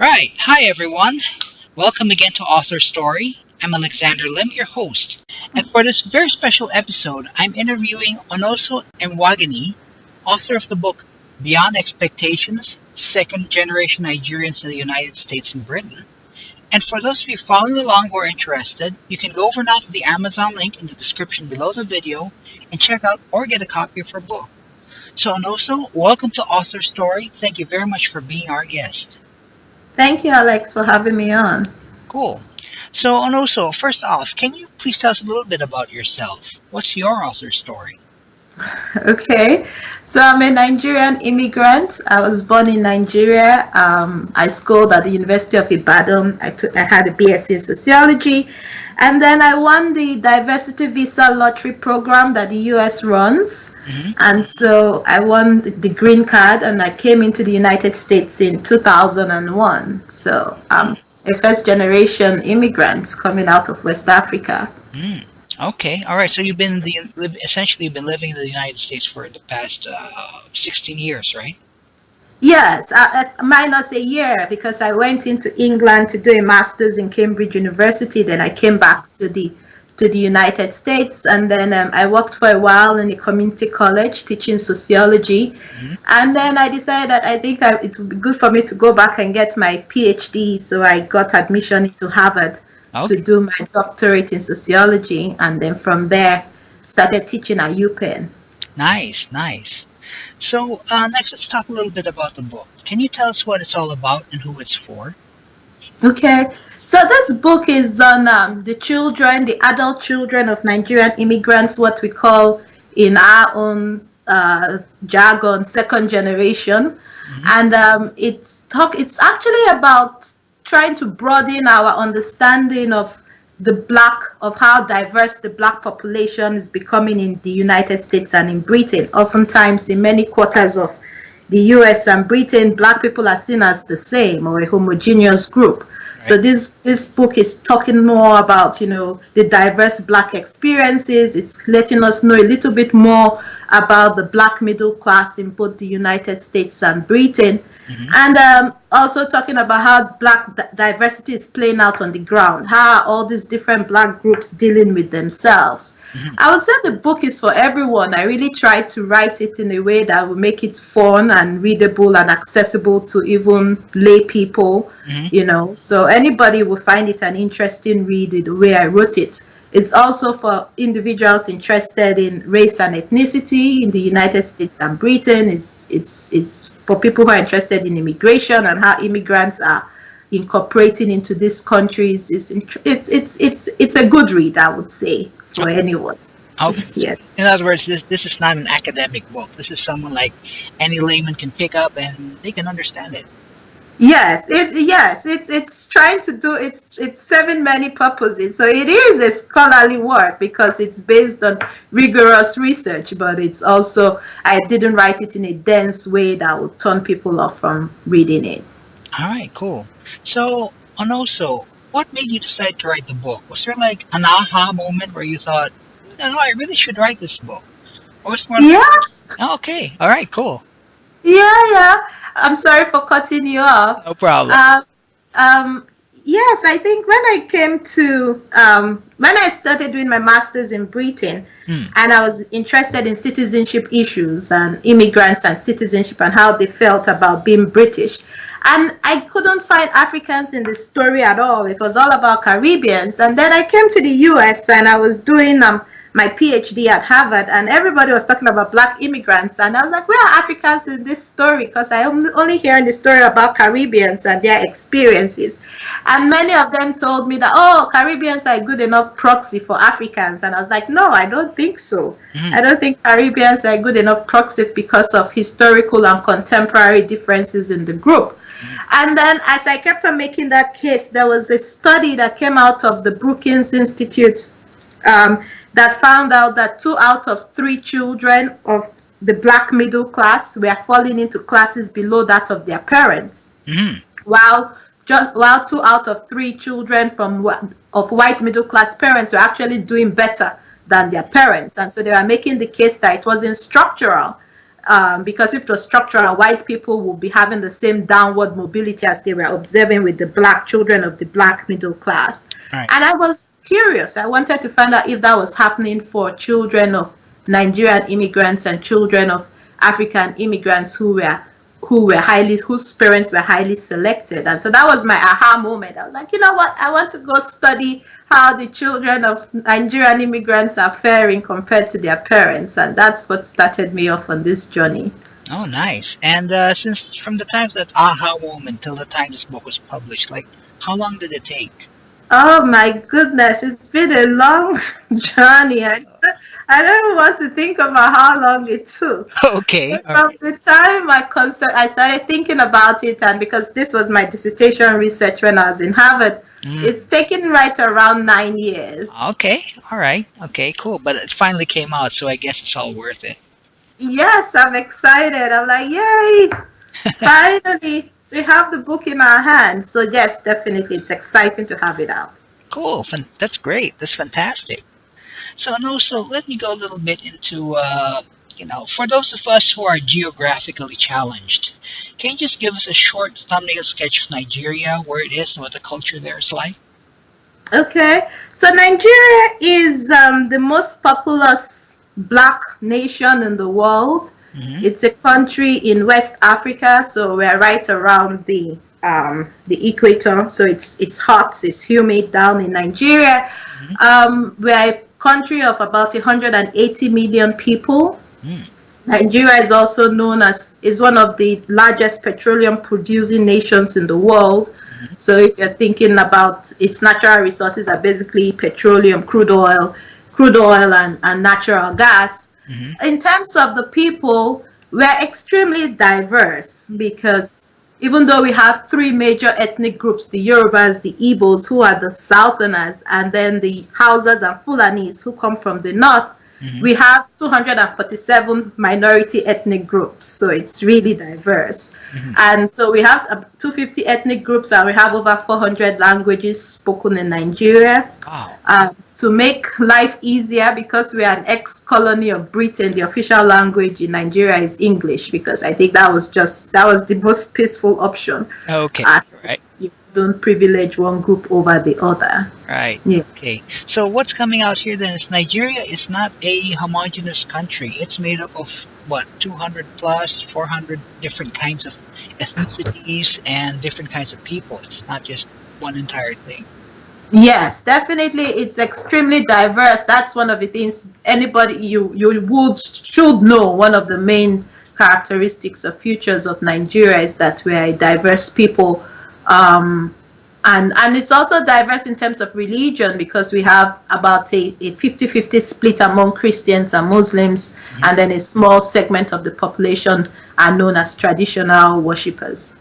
Right. Hi, everyone. Welcome again to AuthorStory. I'm Alexander Lim, your host. And for this very special episode, I'm interviewing Onoso Imoagene, author of the book Beyond Expectations, 2nd-Generation Nigerians in the United States and Britain. And for those of you following along who are interested, you can go over now to the Amazon link in the description below the video and check out or get a copy of her book. So, Onoso, welcome to AuthorStory. Thank you very much for being our guest. Thank you, Alex, for having me on. Cool. So, and also, first off, can you please tell us a little bit about yourself? What's your author story? Okay, so I'm a Nigerian immigrant. I was born in Nigeria. I schooled at the University of Ibadan. I had a BSc in sociology, and then I won the diversity visa lottery program that the US runs. And so I won the green card, and I came into the United States in 2001. So I'm a first-generation immigrant coming out of West Africa. Okay, all right. So essentially you've been living in the United States for the past 16 years, right? Yes, minus a year because I went into England to do a master's in Cambridge University. Then I came back to the United States, and then I worked for a while in a community college teaching sociology. And then I decided that I think it would be good for me to go back and get my PhD. So I got admission into Harvard to do my doctorate in sociology, and then from there started teaching at UPenn. Nice, nice. So next, let's talk a little bit about the book. Can you tell us what it's all about and who it's for? Okay, so this book is on the adult children of Nigerian immigrants, what we call in our own jargon, second generation. And it's actually about trying to broaden our understanding of how diverse the Black population is becoming in the United States and in Britain. Oftentimes, in many quarters of the US and Britain, Black people are seen as the same or a homogeneous group. Right. So this book is talking more about, the diverse Black experiences. It's letting us know a little bit more about the Black middle class in both the United States and Britain. And also talking about how Black diversity is playing out on the ground, how all these different Black groups dealing with themselves. I would say the book is for everyone. I really tried to write it in a way that will make it fun and readable and accessible to even lay people, So anybody will find it an interesting read the way I wrote it. It's also for individuals interested in race and ethnicity in the United States and Britain. It's for people who are interested in immigration and how immigrants are incorporating into these countries. It's a good read, I would say, for anyone. Okay. Yes. In other words, this is not an academic book. This is someone like any layman can pick up and they can understand it. Yes, it's trying to do it's serving many purposes. So it is a scholarly work because it's based on rigorous research, but it's also, I didn't write it in a dense way that would turn people off from reading it. All right, cool. So, Onoso, what made you decide to write the book? Was there like an aha moment where you thought, no, I really should write this book? Or was it more Yeah. Okay, all right, cool. Yeah. I'm sorry for cutting you off. No problem. Yes, I think when I started doing my master's in Britain, and I was interested in citizenship issues and immigrants and citizenship and how they felt about being British. And I couldn't find Africans in the story at all. It was all about Caribbeans. And then I came to the US and I was doing my PhD at Harvard, and everybody was talking about Black immigrants, and I was like, where are Africans in this story? Because I am only hearing the story about Caribbeans and their experiences. And many of them told me that, Caribbeans are a good enough proxy for Africans. And I was like, no, I don't think so. I don't think Caribbeans are a good enough proxy because of historical and contemporary differences in the group. And then as I kept on making that case, there was a study that came out of the Brookings Institute that found out that 2 out of 3 children of the Black middle class were falling into classes below that of their parents, while 2 out of 3 children of white middle class parents were actually doing better than their parents. And so they were making the case that it wasn't structural. because if it was structural, white people would be having the same downward mobility as they were observing with the black children of the black middle class. Right. And I was curious. I wanted to find out if that was happening for children of Nigerian immigrants and children of African immigrants whose parents were highly selected. And so that was my aha moment. I was like, you know what? I want to go study how the children of Nigerian immigrants are faring compared to their parents. And that's what started me off on this journey. Oh, nice. And since from the time that aha moment till the time this book was published, like how long did it take? Oh my goodness, it's been a long journey. I don't want to think about how long it took. Okay. So All from right. the time I started thinking about it, and because this was my dissertation research when I was in Harvard, it's taken right around 9 years. Okay. All right. Okay. Cool. But it finally came out, so I guess it's all worth it. Yes, I'm excited. I'm like, yay! Finally, we have the book in our hands. So yes, definitely, it's exciting to have it out. Cool. That's great. That's fantastic. So, and also, let me go a little bit into, for those of us who are geographically challenged, can you just give us a short thumbnail sketch of Nigeria, where it is, and what the culture there is like? Okay, so Nigeria is the most populous black nation in the world. It's a country in West Africa, so we're right around the equator. So it's hot, it's humid down in Nigeria. We're a country of about 180 million people. Nigeria is also known as is one of the largest petroleum producing nations in the world. So if you're thinking about its natural resources are basically petroleum, crude oil and natural gas. In terms of the people, we're extremely diverse because even though we have three major ethnic groups, the Yorubas, the Igbos, who are the Southerners, and then the Hausas and Fulanis, who come from the north, we have 247 minority ethnic groups. So it's really diverse. And so we have 250 ethnic groups, and we have over 400 languages spoken in Nigeria. Wow. To make life easier, because we are an ex-colony of Britain, the official language in Nigeria is English, because I think that was the most peaceful option. Okay. As Right. you don't privilege one group over the other. Right. Yeah. Okay. So what's coming out here then is Nigeria is not a homogeneous country. It's made up of what, 200 plus, 400 different kinds of ethnicities and different kinds of people. It's not just one entire thing. Yes, definitely. It's extremely diverse. That's one of the things anybody you should know. One of the main characteristics or features of Nigeria is that we're a diverse people. And it's also diverse in terms of religion, because we have about a 50-50 split among Christians and Muslims, and then a small segment of the population are known as traditional worshippers.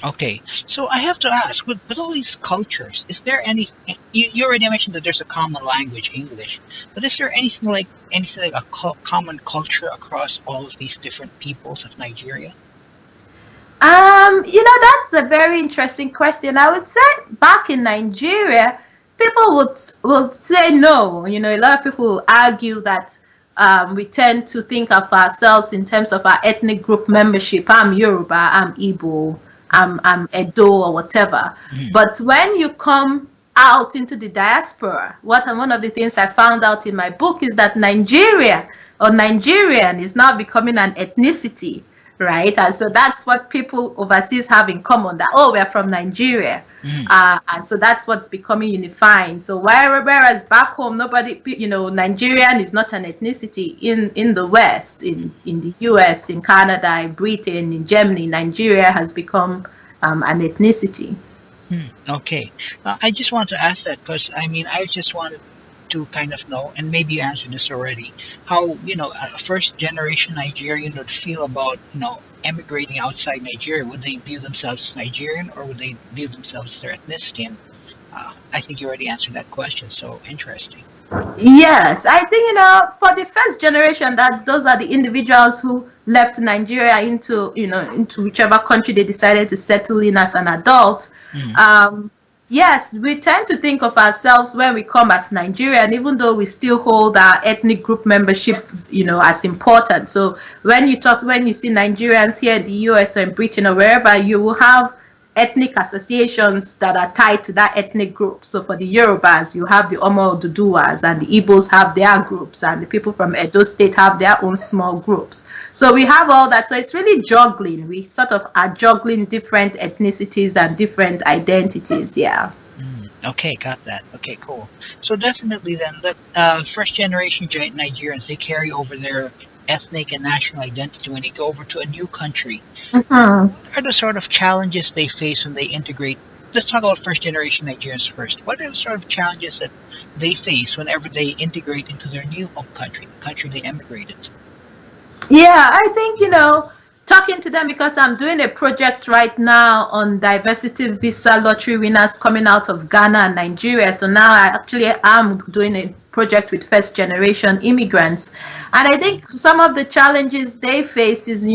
Okay, so I have to ask, with all these cultures, is there any? You already mentioned that there's a common language, English, but is there anything like a common culture across all of these different peoples of Nigeria? That's a very interesting question. I would say back in Nigeria, people would say no. A lot of people argue that we tend to think of ourselves in terms of our ethnic group membership. I'm Yoruba, I'm Igbo, I'm Edo or whatever. But when you come out into the diaspora, one of the things I found out in my book is that Nigeria or Nigerian is now becoming an ethnicity, right? And so that's what people overseas have in common, that, oh, we're from Nigeria. And so that's what's becoming unifying. So whereas back home, nobody, Nigerian is not an ethnicity. In the West, in the US, in Canada, in Britain, in Germany, Nigeria has become an ethnicity. Okay, I just wanted to ask that because I just wanted to kind of know, and maybe you answered this already, how a first generation Nigerian would feel about emigrating outside Nigeria. Would they view themselves as Nigerian, or would they view themselves as their ethnicity? And I think you already answered that question. So interesting. Yes, I think for the first generation, those are the individuals who left Nigeria into whichever country they decided to settle in as an adult. Yes, we tend to think of ourselves when we come as Nigerian, even though we still hold our ethnic group membership, as important. So when you see Nigerians here in the US or in Britain or wherever, you will have ethnic associations that are tied to that ethnic group. So for the Yorubas, you have the Omo Oduduwas, and the Igbos have their groups, and the people from Edo State have their own small groups. So we have all that. So it's really juggling. We sort of are juggling different ethnicities and different identities. Yeah. Okay, got that. Okay, cool. So definitely then, that first generation Nigerians, they carry over their ethnic and national identity when they go over to a new country. Mhm. What are the sort of challenges they face when they integrate? Let's talk about first generation Nigerians first. What are the sort of challenges that they face whenever they integrate into their new home country, the country they emigrated to? Yeah, I think, talking to them because I'm doing a project right now on diversity visa lottery winners coming out of Ghana and Nigeria. So now I actually am doing a project with first generation immigrants. And I think some of the challenges they face is,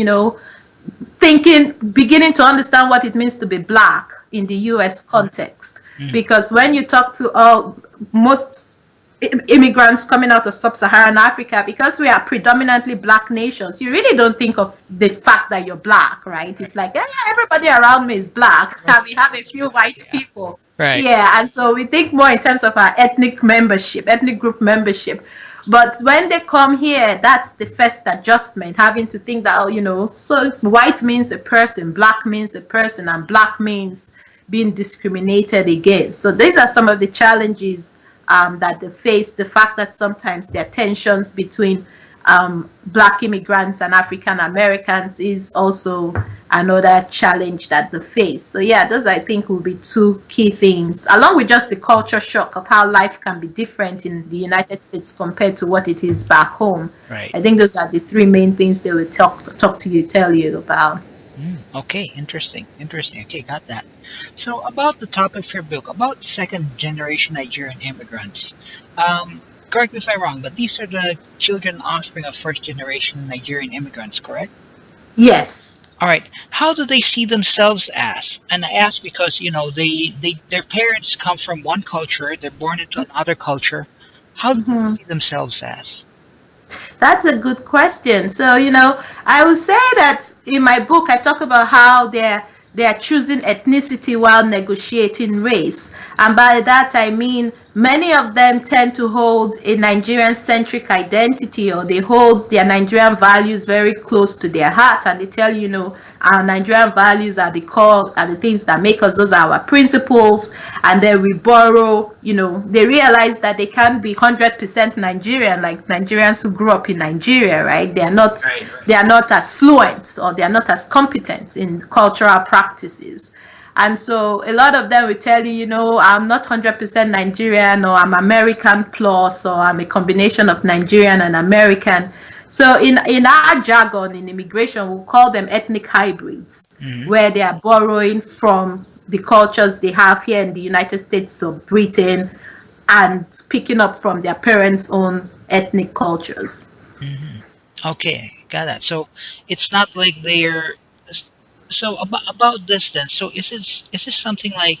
beginning to understand what it means to be black in the US context. Mm, Because when you talk to most immigrants coming out of sub-Saharan Africa, because we are predominantly black nations, you really don't think of the fact that you're black, right? right. It's like, yeah, yeah, everybody around me is black. Well, We have a few white yeah. people. Right. Yeah, and so we think more in terms of our ethnic membership, ethnic group membership. But when they come here, that's the first adjustment, having to think that, so white means a person, black means a person, and black means being discriminated against. So these are some of the challenges that they face. The fact that sometimes there are tensions between black immigrants and African Americans is also another challenge that they face. So yeah, those I think will be two key things, along with just the culture shock of how life can be different in the United States compared to what it is back home. Right. I think those are the three main things they will talk to you, tell you about. Okay, interesting. Interesting. Okay, got that. So, about the topic for your book, about second generation Nigerian immigrants. Correct me if I'm wrong, but these are the children and offspring of first generation Nigerian immigrants, correct? Yes. All right. How do they see themselves as? And I ask because, their parents come from one culture, they're born into another culture. How do they Mhm. see themselves as? That's a good question. So, I would say that in my book, I talk about how they're choosing ethnicity while negotiating race. And by that, I mean many of them tend to hold a Nigerian centric identity, or they hold their Nigerian values very close to their heart. And they tell our Nigerian values are the core, are the things that make us, those are our principles. And then we borrow, they realize that they can't be 100% Nigerian, like Nigerians who grew up in Nigeria, right? They are not as fluent, or they are not as competent in cultural practices. And so a lot of them will tell you, I'm not 100% Nigerian, or I'm American plus, or I'm a combination of Nigerian and American. So in our jargon in immigration, we'll call them ethnic hybrids, Hmm. where they are borrowing from the cultures they have here in the United States or Britain, and picking up from their parents' own ethnic cultures. Hmm. Okay, got that. So it's not like they're. So about this then. So is this something like,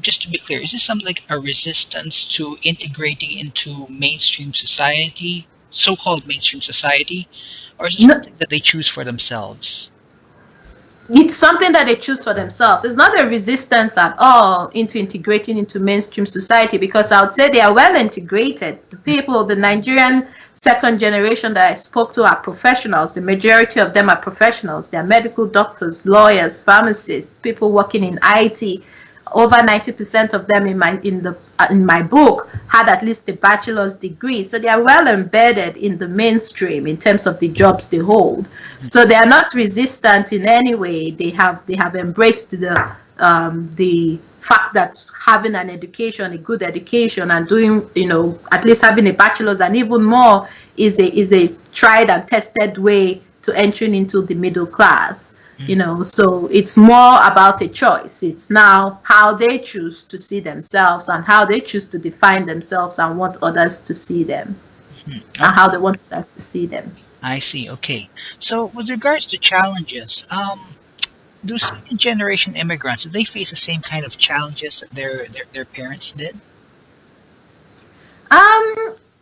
just to be clear, is this something like a resistance to integrating into mainstream society, so-called mainstream society, or is it No, something that they choose for themselves? it's something that they choose for themselves. It's not a resistance at all into integrating into mainstream society, because I would say they are well integrated. The people, the Nigerian second generation that I spoke to are professionals. The majority of them are professionals. They are medical doctors, lawyers, pharmacists, people working in IT. Over 90% of them in my book had at least a bachelor's degree, so they are well embedded in the mainstream in terms of the jobs they hold. So they are not resistant in any way. They have embraced the fact that having an education, a good education, and doing, at least having a bachelor's and even more, is a tried and tested way to entering into the middle class. So it's more about a choice. It's now how they choose to see themselves, and how they choose to define themselves, and want others to see them, Mhm. and how they want others to see them. I see. Okay. So with regards to challenges, do second generation immigrants, do they face the same kind of challenges that their parents did?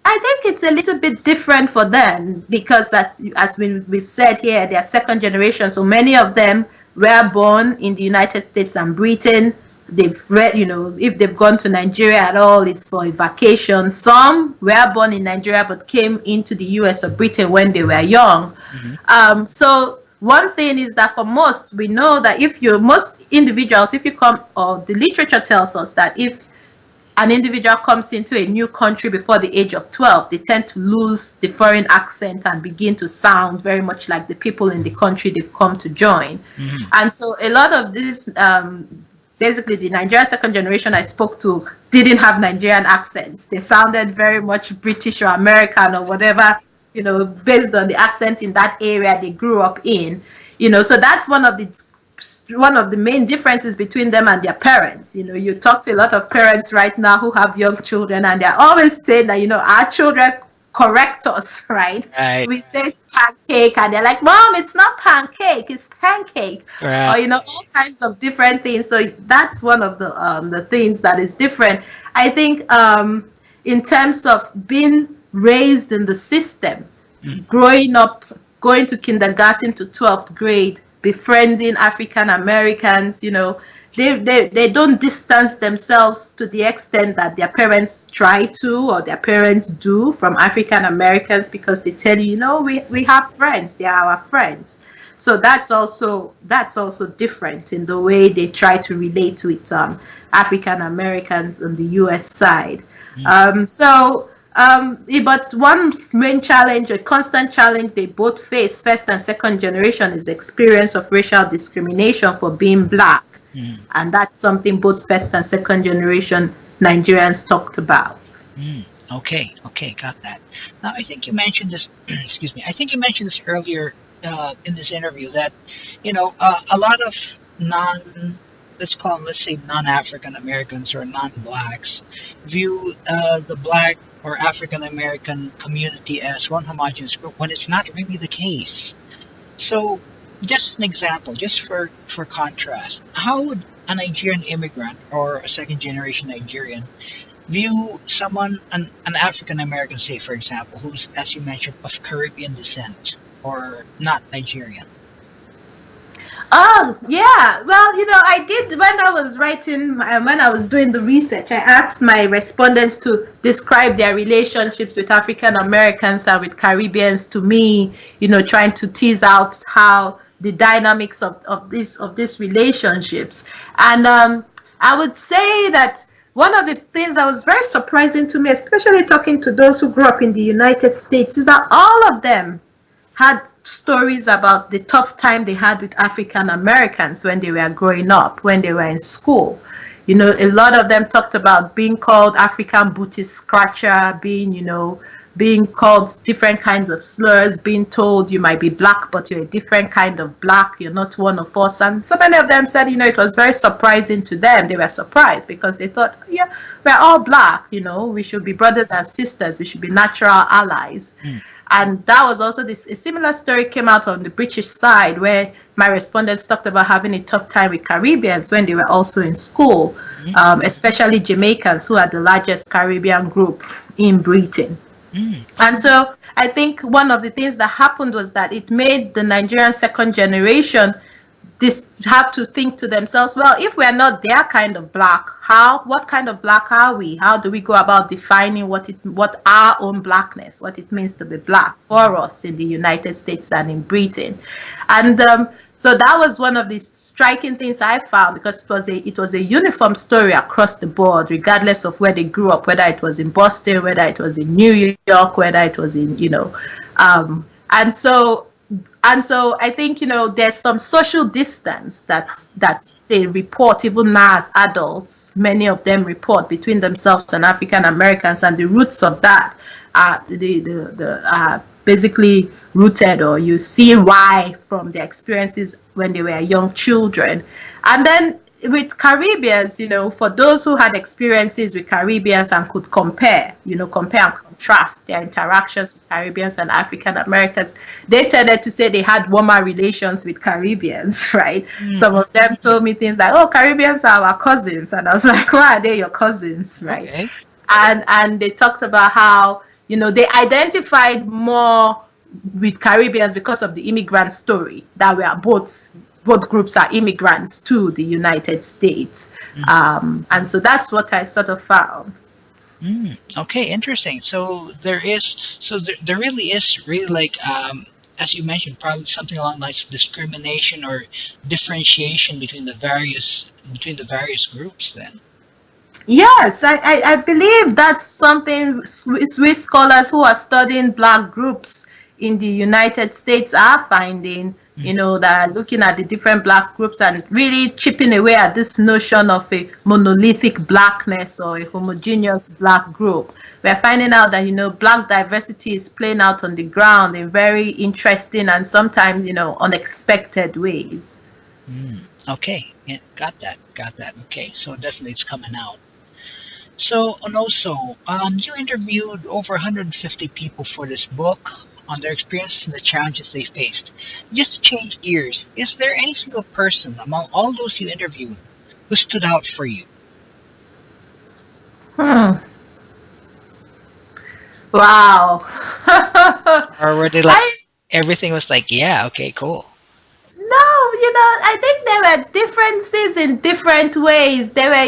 I think it's a little bit different for them because, as we've said here, they are second generation. So many of them were born in the United States and Britain. They've read, if they've gone to Nigeria at all, it's for a vacation. Some were born in Nigeria but came into the US or Britain when they were young. So one thing is that for most, we know that most individuals, if you come, or the literature tells us that if an individual comes into a new country before the age of 12, they tend to lose the foreign accent and begin to sound very much like the people in the country they've come to join. And so a lot of these, basically the Nigerian second generation I spoke to didn't have Nigerian accents. They sounded very much British or American or whatever, based on the accent in that area they grew up in. So that's one of the main differences between them and their parents. You talk to a lot of parents right now who have young children, and they're always saying that, our children correct us, right? Right. We say it's pancake, and they're like, Mom, it's not pancake, it's pancake. Right. Or, all kinds of different things. So that's one of the things that is different. I think in terms of being raised in the system, growing up, going to kindergarten to 12th grade, befriending African Americans, they don't distance themselves to the extent that their parents try to, or their parents do, from African Americans, because they tell you, we have friends, they are our friends. So that's also different in the way they try to relate with African Americans on the US side. But one main challenge, a constant challenge they both face, first and second generation, is experience of racial discrimination for being Black. And that's something both first and second generation Nigerians talked about. Okay, got that. Now, I think you mentioned this, excuse me, I think you mentioned this earlier in this interview that, a lot of let's say non-African Americans or non-Blacks view the Black or African American community as one homogeneous group when it's not really the case. So, just an example, just for contrast, how would a Nigerian immigrant or a second generation Nigerian view an African American, say for example, who's, as you mentioned, of Caribbean descent or not Nigerian? Oh, yeah. Well, I did, when I was doing the research, I asked my respondents to describe their relationships with African Americans and with Caribbeans to me, trying to tease out how the dynamics of these relationships. And I would say that one of the things that was very surprising to me, especially talking to those who grew up in the United States, is that all of them had stories about the tough time they had with African Americans when they were growing up, when they were in school. A lot of them talked about being called African booty scratcher, being called different kinds of slurs, being told you might be Black, but you're a different kind of Black, you're not one of us. And so many of them said, it was very surprising to them. They were surprised because they thought, yeah, we're all Black, we should be brothers and sisters, we should be natural allies. And that was also a similar story came out on the British side, where my respondents talked about having a tough time with Caribbeans when they were also in school, especially Jamaicans, who are the largest Caribbean group in Britain. And so I think one of the things that happened was that it made the Nigerian second generation have to think to themselves, well, if we're not their kind of Black, what kind of Black are we? How do we go about defining what our own Blackness, what it means to be Black for us in the United States and in Britain? And so that was one of the striking things I found, because it was a uniform story across the board, regardless of where they grew up, whether it was in Boston, whether it was in New York, whether it was in, and so I think, there's some social distance that they report, even now as adults, many of them report between themselves and African Americans, and the roots of that are basically rooted, or you see why, from their experiences when they were young children. And then with Caribbeans, for those who had experiences with Caribbeans and could compare, compare and contrast their interactions with Caribbeans and African Americans, they tended to say they had warmer relations with Caribbeans, right? Some of them told me things like, "Oh, Caribbeans are our cousins," and I was like, "Why are they your cousins?" Right? Okay. And they talked about how they identified more with Caribbeans because of the immigrant story, that we are both groups are immigrants to the United States. And so that's what I sort of found. Okay, interesting. So there really is really like as you mentioned, probably something along the lines of discrimination or differentiation between the various groups then. Yes, I believe that's something Swiss scholars who are studying Black groups in the United States are finding, that are looking at the different Black groups and really chipping away at this notion of a monolithic Blackness or a homogeneous Black group. We're finding out that, Black diversity is playing out on the ground in very interesting and sometimes, unexpected ways. Okay, yeah, got that. Okay, so definitely it's coming out. So, and also, you interviewed over 150 people for this book on their experiences and the challenges they faced. Just to change gears, is there any single person among all those you interviewed who stood out for you? Hmm. Wow. Or were they like, I everything was like, yeah, okay, cool. No, I think there were differences in different ways. There were,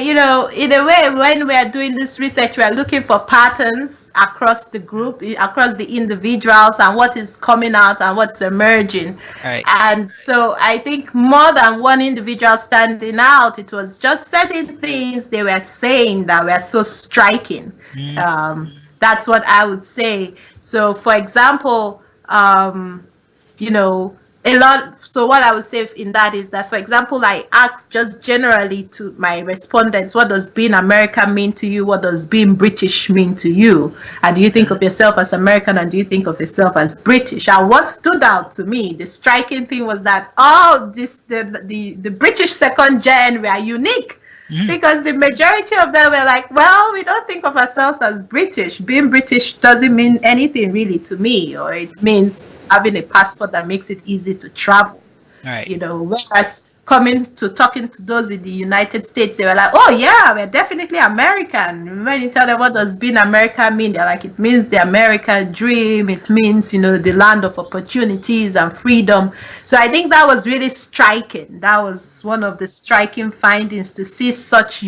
in a way, when we are doing this research, we are looking for patterns across the group, across the individuals, and what is coming out and what's emerging. All right. And so I think more than one individual standing out, it was just certain things they were saying that were so striking. Mm, That's what I would say. So, for example, you know a lot. So what I would say in that is that, for example, I asked just generally to my respondents, what does being American mean to you? What does being British mean to you? And do you think of yourself as American, and do you think of yourself as British? And what stood out to me, the striking thing, was that all this the British second gen were unique, mm, because the majority of them were like, well, we don't think of ourselves as British. Being British doesn't mean anything really to me, or it means having a passport that makes it easy to travel. all right. Whereas coming to talking to those in the United States, they were like, oh yeah, we're definitely American. When you tell them what does being American mean, they're like, it means the American dream. It means, the land of opportunities and freedom. So I think that was really striking. That was one of the striking findings, to see such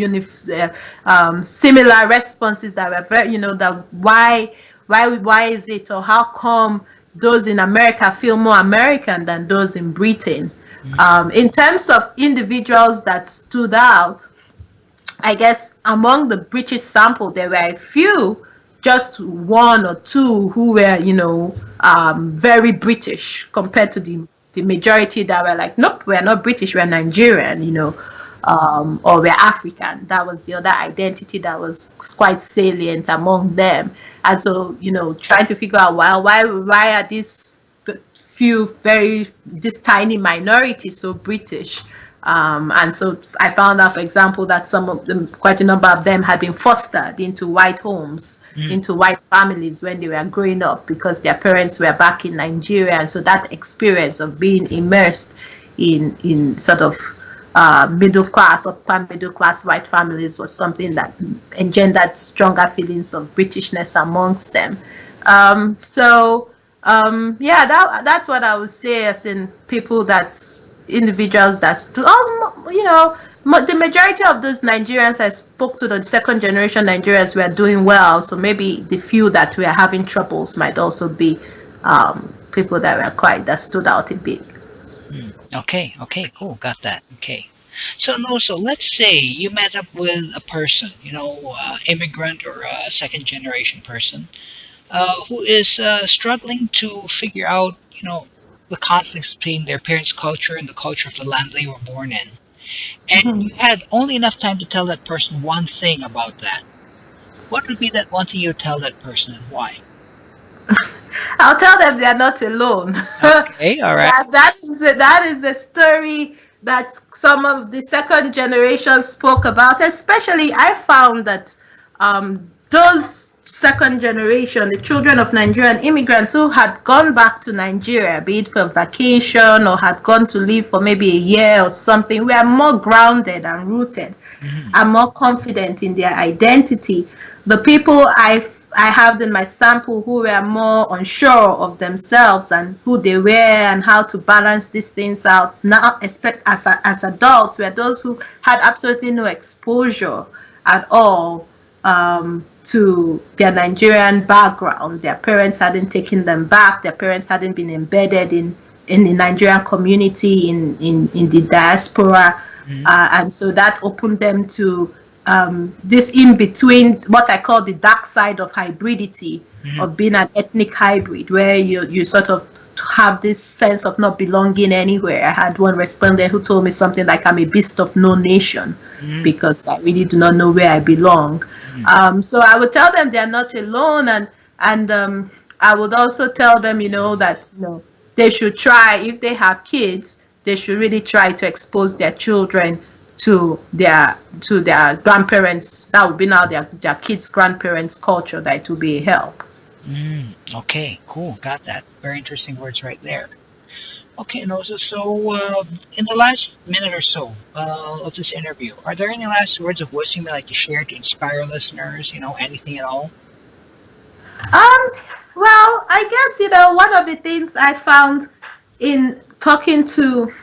similar responses that were very, that why is it, or how come those in America feel more American than those in Britain. In terms of individuals that stood out, I guess among the British sample, there were a few, just one or two, who were, very British compared to the majority that were like, nope, we're not British, we're Nigerian, or we're African. That was the other identity that was quite salient among them. And so, trying to figure out why are these this tiny minority so British? And so I found out, for example, that some of them, quite a number of them, had been fostered into white homes, into white families when they were growing up, because their parents were back in Nigeria. And so that experience of being immersed in sort of upper middle class white families was something that engendered stronger feelings of Britishness amongst them. Yeah, that's what I would say, as in individuals that the majority of those Nigerians I spoke to, the second generation Nigerians, were doing well. So maybe the few that were having troubles might also be people that stood out a bit. Okay, cool, got that. Okay. So, no, so let's say you met up with a person, immigrant or a second generation person, who is struggling to figure out, the conflicts between their parents' culture and the culture of the land they were born in. And you had only enough time to tell that person one thing about that. What would be that one thing you would tell that person, and why? I'll tell them they are not alone. Okay, all right. That is a story that some of the second generation spoke about. Especially, I found that those second generation, the children of Nigerian immigrants who had gone back to Nigeria, be it for vacation or had gone to live for maybe a year or something, were more grounded and rooted Hmm. and more confident in their identity. The people I have in my sample who were more unsure of themselves and who they were and how to balance these things out now, expect as adults, were those who had absolutely no exposure at all to their Nigerian background. Their parents hadn't taken them back. Their parents hadn't been embedded in the Nigerian community, in the diaspora. Hmm. And so that opened them to this in between, what I call the dark side of hybridity, Hmm. of being an ethnic hybrid, where you sort of have this sense of not belonging anywhere. I had one respondent who told me something like, I'm a beast of no nation Hmm. because I really do not know where I belong. Hmm. So I would tell them they're not alone, and I would also tell them, that they should try, if they have kids, they should really try to expose their children to their grandparents. That would be now their kids' grandparents' culture. That it will be a help. Mm, okay, cool. Got that. Very interesting words right there. Okay, and also, so in the last minute or so of this interview, are there any last words of wisdom you'd like to share to inspire listeners? Anything at all? Um, well, I guess one of the things I found in talking to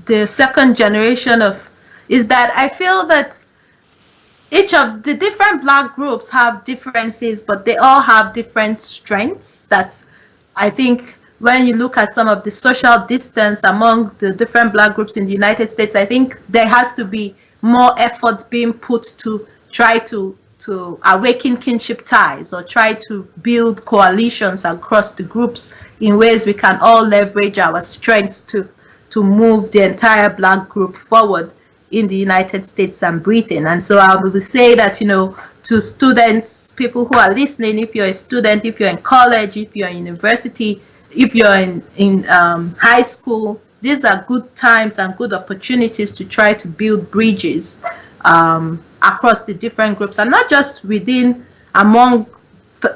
the second generation of is that I feel that each of the different black groups have differences, but they all have different strengths. That I think when you look at some of the social distance among the different black groups in the United States, I think there has to be more effort being put to try to awaken kinship ties or try to build coalitions across the groups in ways we can all leverage our strengths to move the entire black group forward in the United States and Britain. And so I would say that, to students, people who are listening, if you're a student, if you're in college, if you're in university, if you're in high school, these are good times and good opportunities to try to build bridges across the different groups, and not just within among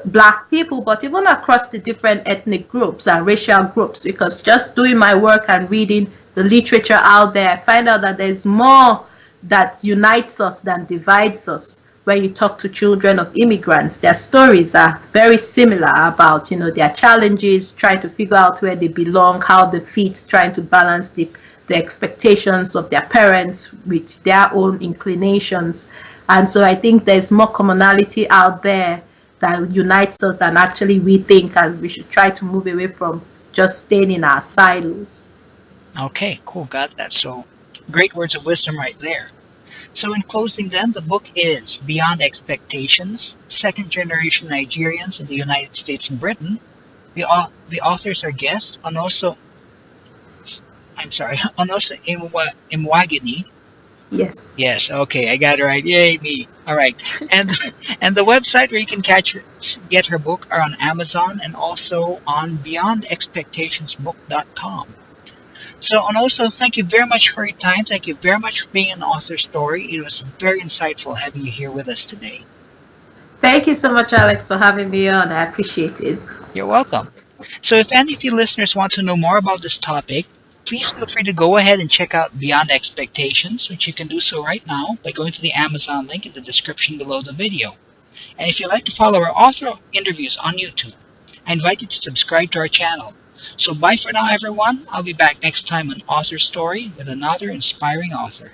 black people, but even across the different ethnic groups and racial groups. Because just doing my work and reading the literature out there, I find out that there's more that unites us than divides us. When you talk to children of immigrants, their stories are very similar about their challenges, trying to figure out where they belong, how they fit, trying to balance the expectations of their parents with their own inclinations. And so I think there's more commonality out there that unites us than actually we think, and we should try to move away from just staying in our silos. Okay, cool. Got that. So, great words of wisdom right there. So, in closing, then, the book is Beyond Expectations: Second Generation Nigerians in the United States and Britain. The authors are guest Onoso, I'm sorry, Onoso Imwagini. Yes. Yes, okay, I got it right. Yay, me. All right. And and the website where you can get her book are on Amazon and also on beyondexpectationsbook.com. So, and also thank you very much for your time. Thank you very much for being an author story. It was very insightful having you here with us today. Thank you so much, Alex, for having me on. I appreciate it. You're welcome. So, if any of you listeners want to know more about this topic, please feel free to go ahead and check out Beyond Expectations, which you can do so right now by going to the Amazon link in the description below the video. And if you'd like to follow our author interviews on YouTube, I invite you to subscribe to our channel. So bye for now, everyone. I'll be back next time on Author Story with another inspiring author.